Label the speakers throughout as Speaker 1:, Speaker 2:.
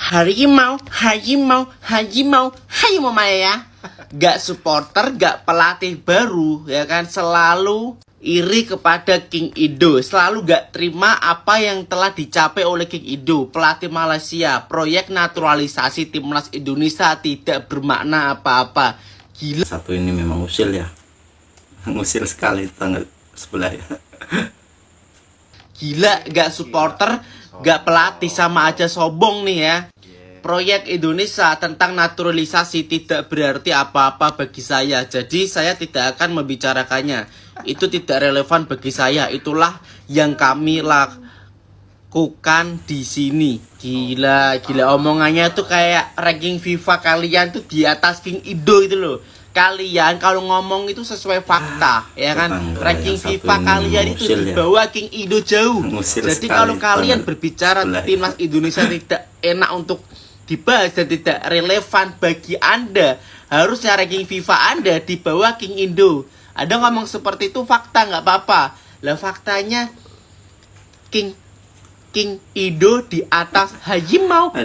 Speaker 1: Harimau, harimau, harimau, harimau Maya. Gak supporter, gak pelatih baru, ya kan, selalu iri kepada King Ido, selalu gak terima apa yang telah dicapai oleh King Ido, pelatih Malaysia. Proyek naturalisasi timnas Indonesia tidak bermakna apa-apa. Gila.
Speaker 2: Satu ini memang usil ya, usil sekali tanggal sebelah ya.
Speaker 1: Gila, gak supporter, gak pelatih, sama aja sombong nih ya. Proyek Indonesia tentang naturalisasi tidak berarti apa-apa bagi saya. Jadi saya tidak akan membicarakannya. Itu tidak relevan bagi saya. Itulah yang kami lakukan di sini. Gila, gila, omongannya tuh kayak ranking FIFA kalian tuh di atas King Ido itu loh. Kalian kalau ngomong itu sesuai fakta, ya kan? Ranking FIFA kalian itu di bawah King Ido jauh. Jadi kalau kalian berbicara timnas Indonesia tidak enak untuk dibahas dan tidak relevan bagi Anda, harusnya ranking FIFA Anda di bawah King Indo. Ada ngomong seperti itu fakta, nggak apa-apa. Lah faktanya King Ido di atas Harimau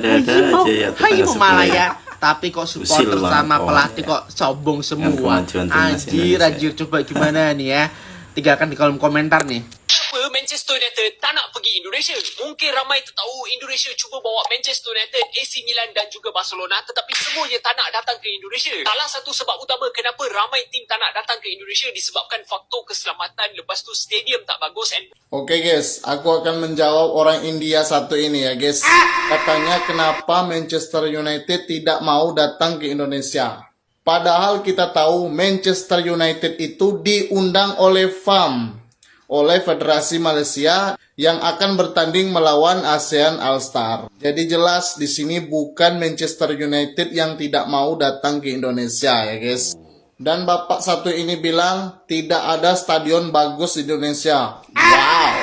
Speaker 1: Malaya. Tapi kok supporter sama pelatih kok sombong semua. Anjir, coba gimana nih ya? Tinggalkan di kolom komentar nih.
Speaker 3: Manchester United tak nak pergi Indonesia. Mungkin ramai tak tahu Indonesia cuba bawa Manchester United, AC Milan dan juga Barcelona, tetapi semuanya tak nak datang ke Indonesia. Salah satu sebab utama kenapa ramai tim tak nak datang ke Indonesia disebabkan faktor keselamatan, lepas tu stadium tak bagus.
Speaker 4: Oke guys, aku akan menjawab orang India satu ini ya guys. Katanya kenapa Manchester United tidak mau datang ke Indonesia. Padahal kita tahu Manchester United itu diundang oleh FAM, oleh Federasi Malaysia yang akan bertanding melawan ASEAN All-Star. Jadi jelas di sini bukan Manchester United yang tidak mau datang ke Indonesia ya guys. Dan bapak satu ini bilang tidak ada stadion bagus di Indonesia. Wow.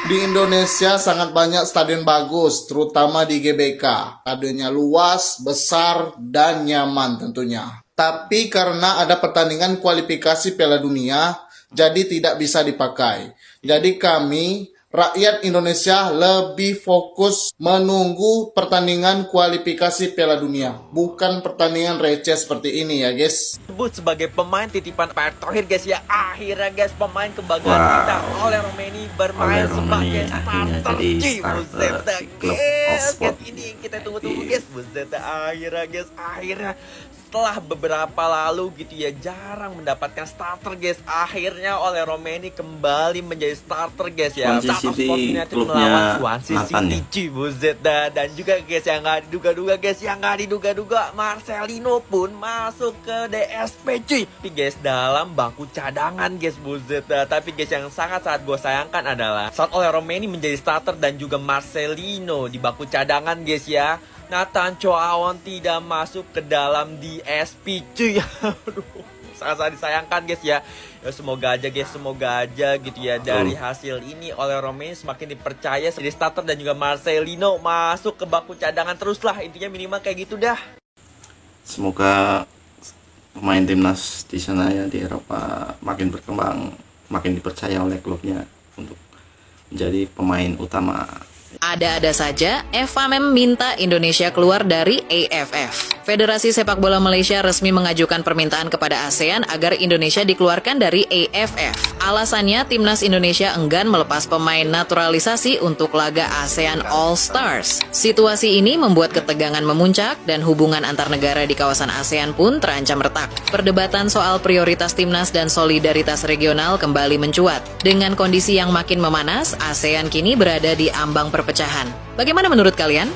Speaker 4: Di Indonesia sangat banyak stadion bagus, terutama di GBK. Stadionnya luas, besar, dan nyaman tentunya. Tapi karena ada pertandingan kualifikasi Piala Dunia, jadi tidak bisa dipakai. Jadi kami, rakyat Indonesia, lebih fokus menunggu pertandingan kualifikasi Piala Dunia. Bukan pertandingan receh seperti ini ya guys.
Speaker 5: Sebut sebagai pemain titipan Pak Erick Thohir guys ya. Akhirnya guys pemain kebanggaan kita oleh Romeni bermain sebagai starter di Buset guys. Ini yang kita tunggu-tunggu guys. Buset akhirnya setelah beberapa lalu gitu ya jarang mendapatkan starter guys, akhirnya oleh Romeni kembali menjadi starter guys ya.
Speaker 2: Swansea City klubnya Nathan ya.
Speaker 5: Buset dan juga guys yang nggak diduga-duga Marcelino pun masuk ke DSP tapi guys dalam bangku cadangan guys. Buset tapi guys yang sangat gue sayangkan adalah saat oleh Romeni menjadi starter dan juga Marcelino di bangku cadangan guys ya, Nathan Choaon tidak masuk ke dalam DSP cuy. Aduh, sangat disayangkan guys ya. Semoga aja gitu ya dari hasil ini oleh Romeni semakin dipercaya jadi starter dan juga Marcelino masuk ke bangku cadangan terus lah, intinya minimal kayak gitu dah.
Speaker 2: Semoga pemain timnas di sana ya di Eropa makin berkembang, makin dipercaya oleh klubnya untuk menjadi pemain utama.
Speaker 6: Ada-ada saja, FAM minta Indonesia keluar dari AFF. Federasi Sepak Bola Malaysia resmi mengajukan permintaan kepada ASEAN agar Indonesia dikeluarkan dari AFF. Alasannya, timnas Indonesia enggan melepas pemain naturalisasi untuk laga ASEAN All Stars. Situasi ini membuat ketegangan memuncak dan hubungan antar negara di kawasan ASEAN pun terancam retak. Perdebatan soal prioritas timnas dan solidaritas regional kembali mencuat. Dengan kondisi yang makin memanas, ASEAN kini berada di ambang perpecahan. Bagaimana menurut kalian?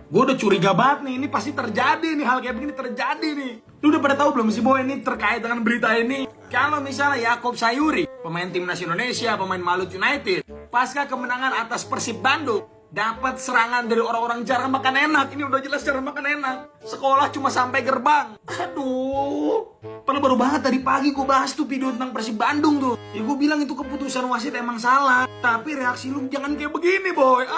Speaker 7: Gue udah curiga banget nih, ini pasti terjadi nih, hal kayak begini terjadi nih. Lu udah pada tahu belum sih bahwa ini terkait dengan berita ini? Kalau misalnya Yaakob Sayuri, pemain timnas Indonesia, pemain Malut United, pasca kemenangan atas Persib Bandung, dapat serangan dari orang-orang jarang makan enak. Ini udah jelas jarang makan enak. Sekolah cuma sampai gerbang. Aduh, padahal baru banget tadi pagi gue bahas tuh video tentang Persib Bandung tuh. Ya gue bilang itu keputusan wasit emang salah. Tapi reaksi lu jangan kayak begini boy.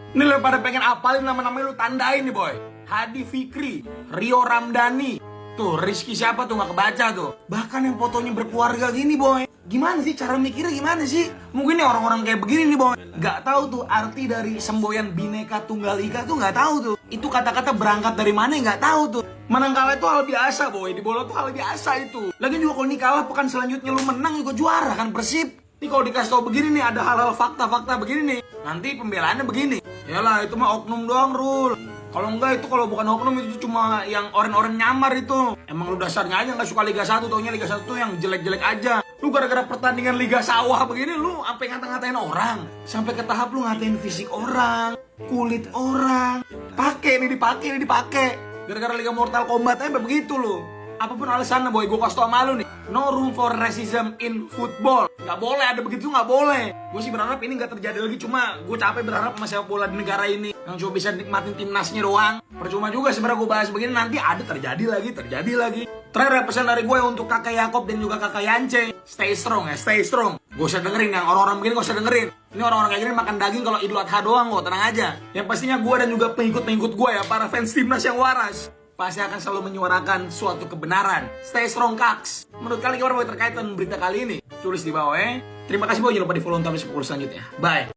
Speaker 7: Ini lu pada pengen apalin nama-namanya lu tandain nih boy. Hadi Fikri, Rio Ramdhani, tuh Rizky siapa tuh gak kebaca tuh. Bahkan yang fotonya berkeluarga gini boy. Gimana sih cara mikirnya gimana sih? Mungkin nih orang-orang kayak begini nih boy, nggak tahu tuh arti dari semboyan Bhinneka Tunggal Ika tuh nggak tahu tuh. Itu kata-kata berangkat dari mana nggak tahu tuh. Menang kalah itu hal biasa boy, di bola tuh hal biasa itu. Lagian juga kalau ini kalah pekan selanjutnya lu menang juga juara kan Persib. Nih kalau dikasih tau begini nih ada hal-hal fakta-fakta begini nih, nanti pembelaannya begini. Yalah itu mah oknum doang Rul. Kalau enggak itu kalau bukan oknum itu cuma yang oren-oren nyamar itu. Emang lu dasarnya aja nggak suka Liga 1, taunya Liga 1 tuh yang jelek-jelek aja. Lu gara-gara pertandingan Liga Sawah begini lu sampai ngata-ngatain orang. Sampai ke tahap lu ngatain fisik orang, kulit orang. Pakai nih dipakai. Gara-gara Liga Mortal Kombat aja begitu lu. Apapun alasannya boy, gue kasih tau sama lu nih, no room for racism in football. Gak boleh ada begitu, gak boleh. Gue sih berharap ini gak terjadi lagi, cuma gue capek berharap sama sepak bola di negara ini yang cuma bisa nikmatin timnasnya doang. Percuma juga sebenarnya gue bahas begini, nanti ada terjadi lagi. Terakhir pesan dari gue untuk kakak Yakob dan juga kakak Yance, stay strong ya, stay strong. Gue usah dengerin yang orang-orang begini, gue usah dengerin. Ini orang-orang kayak gini makan daging kalau Idul Adha doang kok, tenang aja. Yang pastinya gue dan juga pengikut-pengikut gue ya, para fans timnas yang waras, pasti akan selalu menyuarakan suatu kebenaran. Stay strong, Kaks. Menurut kalian gimana boy terkait dengan berita kali ini? Tulis di bawah ya. Terima kasih boy, jangan lupa di follow untuk update selanjutnya. Bye.